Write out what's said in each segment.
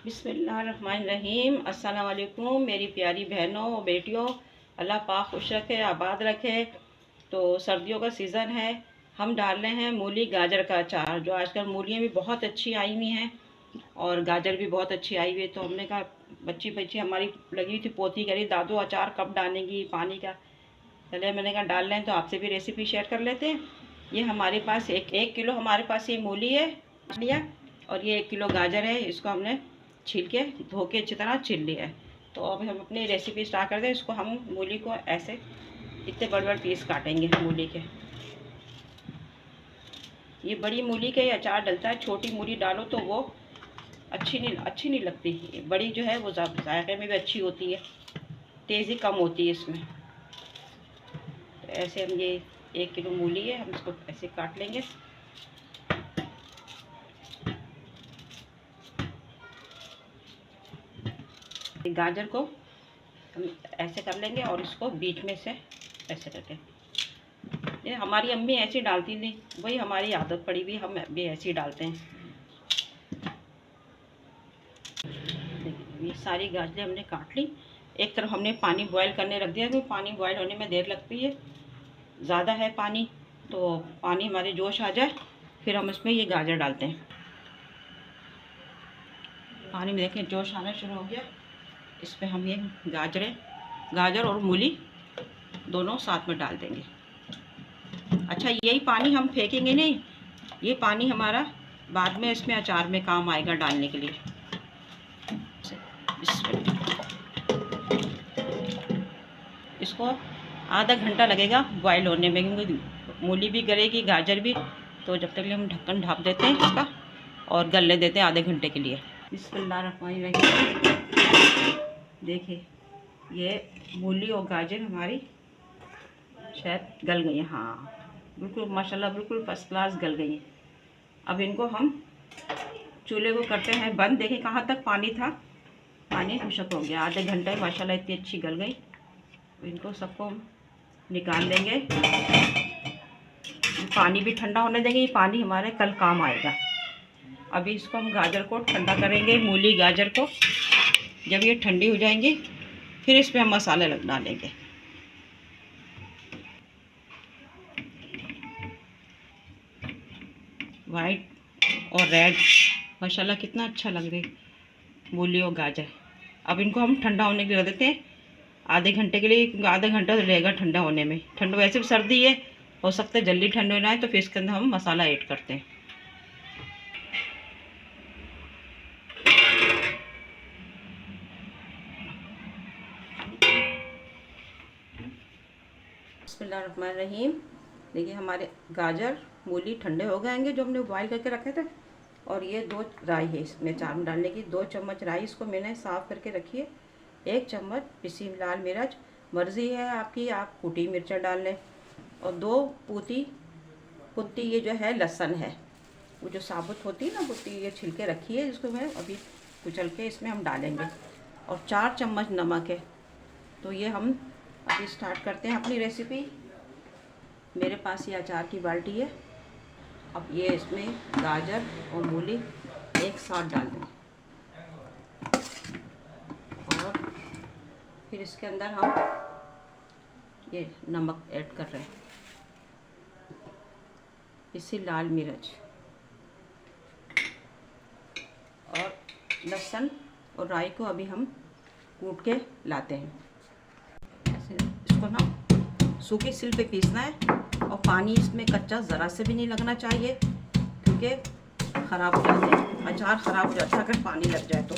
बिस्मिल्लाहिर्रहमानिर्रहीम। अस्सलाम वालेकुम मेरी प्यारी बहनों और बेटियों, अल्लाह पाक खुश रखे, आबाद रखे। तो सर्दियों का सीज़न है, हम डाल रहे हैं मूली गाजर का अचार। जो आजकल मूलियाँ भी बहुत अच्छी आई हुई हैं और गाजर भी बहुत अच्छी आई हुई है। तो हमने कहा बच्ची बच्ची हमारी लगी हुई थी, पोती कह रही दादू अचार कब डालेंगी पानी का। चले मैंने कहा डाल लें, तो आपसे भी रेसिपी शेयर कर लेते हैं। ये हमारे पास एक किलो हमारे पास ये मूली है लिया, और ये 1 किलो गाजर है। इसको हमने छील के धो के अच्छी तरह छील लिया है। तो अब हम अपनी रेसिपी स्टार्ट करते हैं। इसको हम मूली को ऐसे इतने बड़े बड़े पीस काटेंगे मूली के। ये बड़ी मूली के अचार डलता है, छोटी मूली डालो तो वो अच्छी नहीं लगती। बड़ी जो है वो जायके में भी अच्छी होती है, तेज़ी कम होती है इसमें। तो ऐसे हम ये 1 किलो मूली है, हम इसको ऐसे काट लेंगे। गाजर को हम ऐसे कर लेंगे और इसको बीच में से ऐसे करके, ये हमारी अम्मी ऐसे डालती थी, वही हमारी आदत पड़ी हुई, हम भी ऐसे ही डालते हैं। ये सारी गाजरें हमने काट ली। एक तरफ हमने पानी बॉयल करने रख दिया, क्योंकि पानी बॉयल होने में देर लगती है, ज़्यादा है पानी। तो पानी हमारे जोश आ जाए फिर हम इसमें ये गाजर डालते हैं। पानी में देखें जोश आना शुरू हो गया, इसमें हम ये गाजर और मूली दोनों साथ में डाल देंगे। अच्छा, यही पानी हम फेंकेंगे नहीं, ये पानी हमारा बाद में इसमें अचार में काम आएगा डालने के लिए। इसको आधा घंटा लगेगा बॉयल होने में, क्योंकि मूली भी गलेगी गाजर भी। तो जब तक लिए हम ढक्कन ढाँप देते हैं इसका और गलने देते हैं आधे घंटे के लिए। बिस्मिल्लाहिर्रहमानिर्रहीम। देखिए ये मूली और गाजर हमारी शायद गल गई हैं। हाँ बिल्कुल माशाल्लाह, बिल्कुल फर्स्ट क्लास गल गई हैं। अब इनको हम चूल्हे को करते हैं बंद। देखें कहाँ तक पानी था, पानी खुशक हो गया। आधे घंटे माशाल्लाह इतनी अच्छी गल गई। तो इनको सबको निकाल देंगे, पानी भी ठंडा होने देंगे। ये पानी हमारे कल काम आएगा। अभी इसको हम गाजर को ठंडा करेंगे, मूली गाजर को। जब ये ठंडी हो जाएंगी फिर इसमें हम मसाले डालेंगे। वाइट और रेड माशाल्लाह कितना अच्छा लग रही मूली और गाजर। अब इनको हम ठंडा होने के लिए रख देते हैं आधे घंटे के लिए, क्योंकि आधा घंटा रहेगा ठंडा होने में। ठंड वैसे भी सर्दी है, हो सकता है जल्दी ठंड हो जाए। तो फिर इसके अंदर हम मसाला ऐड करते हैं। बिस्मिल्लाहिर्रहमानिर्रहीम। देखिए हमारे गाजर मूली ठंडे हो गएंगे, जो हमने बॉयल करके रखे थे। और ये 2 राई है इसमें अचार में डालने की। 2 चम्मच राई इसको मैंने साफ़ करके रखी है। 1 चम्मच पिसी लाल मिर्च, मर्ज़ी है आपकी, आप कुटी मिर्चा डाल लें। और 2 पुत्ती ये जो है लहसुन है, वो जो साबुत होती है ना पुत्ती, ये छिलके रखी है, जिसको मैं अभी कुचल के इसमें हम डालेंगे। और 4 चम्मच नमक है। तो ये हम अभी स्टार्ट करते हैं अपनी रेसिपी। मेरे पास ये अचार की बाल्टी है। अब ये इसमें गाजर और मूली एक साथ डाल दें, और फिर इसके अंदर हम ये नमक ऐड कर रहे हैं, इससे लाल मिर्च और लहसुन और राई को अभी हम कूट के लाते हैं। ऐसे इसको ना सूखी सिल पे पीसना है, और पानी इसमें कच्चा ज़रा से भी नहीं लगना चाहिए, क्योंकि ख़राब हो जाते हैं, अचार ख़राब हो जाता है अगर पानी लग जाए तो।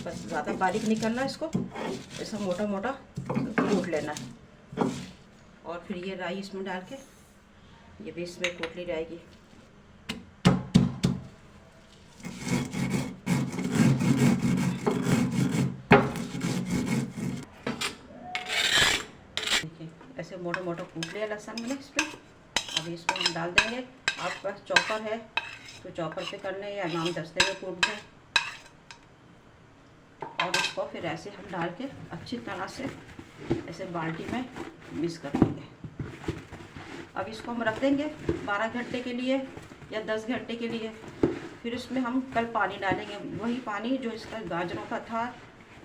बस ज़्यादा बारीक नहीं करना इसको, ऐसा मोटा मोटा कूट लेना है। और फिर ये राई इसमें डाल के ये भी इसमें कूट ली जाएगी। ऐसे मोटा मोटा कूट लिया लहसुन मैंने इसमें। अभी इसको हम डाल देंगे। आपके पास चॉपर है तो चॉपर पे कर लें, या नाम दस्ते में कूट दें। और इसको फिर ऐसे हम डाल के अच्छी तरह से ऐसे बाल्टी में मिक्स कर देंगे। अब इसको हम रख देंगे 12 घंटे के लिए या 10 घंटे के लिए। फिर उसमें हम कल पानी डालेंगे, वही पानी जो इसका गाजरों का था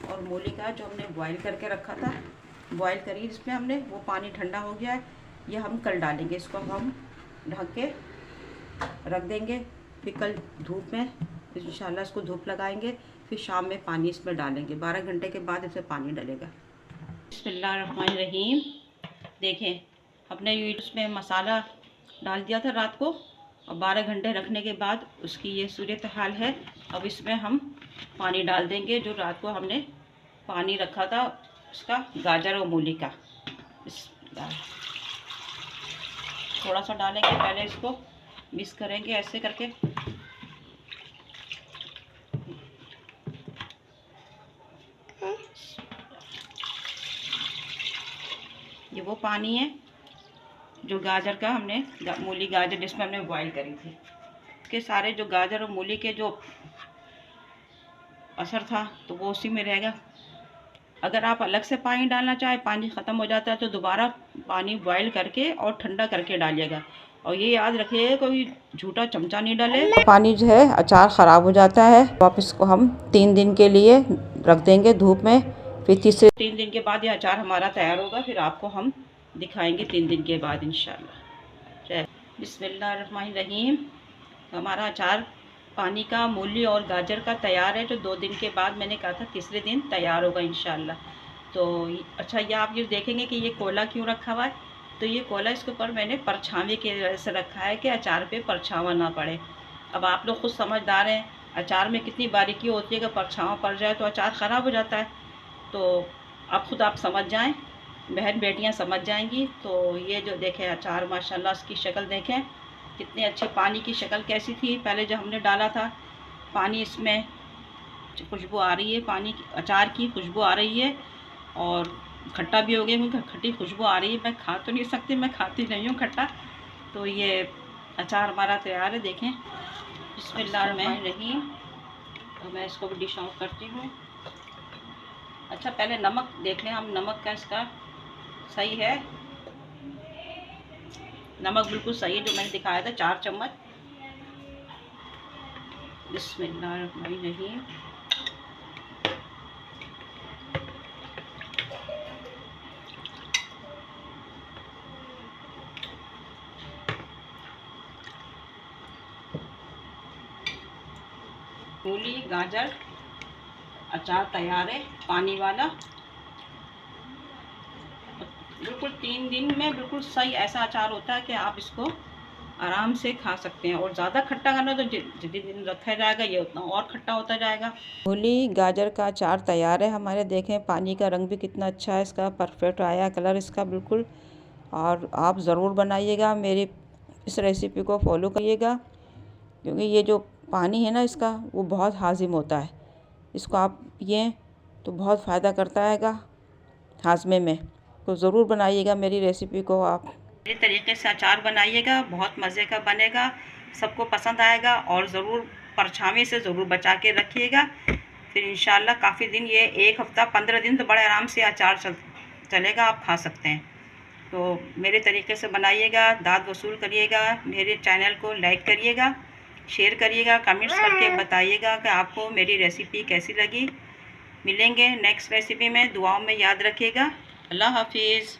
और मूली का जो हमने बॉईल करके रखा था। बॉईल करी इसमें हमने, वो पानी ठंडा हो गया है, ये हम कल डालेंगे। इसको हम ढक के रख देंगे, फिर कल धूप में इंशाल्लाह इसको धूप लगाएंगे, फिर शाम में पानी इसमें डालेंगे। 12 घंटे के बाद इसमें पानी डलेगा। बिस्मिल्लाहिर्रहमानिर्रहीम। देखें, हमने इसमें मसाला डाल दिया था रात को और 12 घंटे रखने के बाद उसकी ये सूरत हाल है। अब इसमें हम पानी डाल देंगे जो रात को हमने पानी रखा था उसका, गाजर और मूली का। थोड़ा सा डालेंगे, पहले इसको मिक्स करेंगे ऐसे करके। ये वो पानी है जो गाजर का हमने, मूली गाजर जिसमें हमने बॉईल करी थी, इसके सारे जो गाजर और मूली के जो असर था तो वो उसी में रहेगा। अगर आप अलग से पानी डालना चाहे, पानी ख़त्म हो जाता है तो दोबारा पानी बॉईल करके और ठंडा करके डालिएगा। और ये याद रखिएगा कोई झूठा चमचा नहीं डाले, पानी जो है अचार ख़राब हो जाता है। तो इसको हम 3 दिन के लिए रख देंगे धूप में, फिर तीसरे 3 दिन के बाद ये अचार हमारा तैयार होगा। फिर आपको हम दिखाएंगे 3 दिन के बाद इंशाल्लाह। बिस्मिल्लाहिर्रहमानिर्रहीम। हमारा अचार पानी का, मूली और गाजर का तैयार है, जो 2 दिन के बाद मैंने कहा था तीसरे दिन तैयार होगा इंशाल्लाह। तो अच्छा, ये आप ये देखेंगे कि ये कोला क्यों रखा हुआ है, तो ये कोला इसके ऊपर मैंने परछावे की वजह से रखा है कि अचार पे परछावा ना पड़े। अब आप लोग खुद समझदार हैं, अचार में कितनी बारीकी होती है कि परछावा पड़ जाए तो अचार ख़राब हो जाता है। तो अब खुद आप समझ जाएं, बहन बेटियां समझ जाएंगी। तो ये जो देखें अचार, माशाल्लाह इसकी शक्ल देखें कितनी अच्छी, पानी की शक्ल कैसी थी पहले जब हमने डाला था पानी, इसमें खुशबू आ रही है, पानी की अचार की खुशबू आ रही है और खट्टा भी हो गया क्योंकि खट्टी खुशबू आ रही है। मैं खा तो नहीं सकती, मैं खाती नहीं हूँ खट्टा। तो ये अचार हमारा तैयार है, देखें। बिस्मिल्लाहिर्रहमानिर्रहीम। तो मैं इसको भी डिश आउट करती हूँ। अच्छा, पहले नमक देख लें हम, नमक का इसका सही है, नमक बिल्कुल सही है जो मैंने दिखाया था, 4 चम्मच। बिस्मिल्लाहिर्रहमानिर्रहीम। मूली गाजर अचार तैयार है, पानी वाला। बिल्कुल 3 दिन में बिल्कुल सही ऐसा अचार होता है कि आप इसको आराम से खा सकते हैं। और ज़्यादा खट्टा करना तो जितने दिन रखा जाएगा ये उतना और खट्टा होता जाएगा। मूली गाजर का अचार तैयार है हमारे। देखें पानी का रंग भी कितना अच्छा है इसका, परफेक्ट आया कलर इसका बिल्कुल। और आप ज़रूर बनाइएगा, मेरी इस रेसिपी को फॉलो करिएगा, क्योंकि ये जो पानी है ना इसका वो बहुत हाजिम होता है। इसको आप पिएँ तो बहुत फ़ायदा करता हैगा हाजमे में। तो ज़रूर बनाइएगा मेरी रेसिपी को, आप मेरे तरीके से अचार बनाइएगा, बहुत मज़े का बनेगा, सबको पसंद आएगा। और ज़रूर परछावे से ज़रूर बचा के रखिएगा, फिर इंशाल्लाह काफ़ी दिन, ये 1 हफ़्ता 15 दिन तो बड़े आराम से अचार चलेगा, आप खा सकते हैं। तो मेरे तरीके से बनाइएगा, दाद वसूल करिएगा, मेरे चैनल को लाइक करिएगा, शेयर करिएगा, कमेंट्स करके बताइएगा कि आपको मेरी रेसिपी कैसी लगी। मिलेंगे नेक्स्ट रेसिपी में, दुआओं में याद रखिएगा। अल्लाह हाफिज़।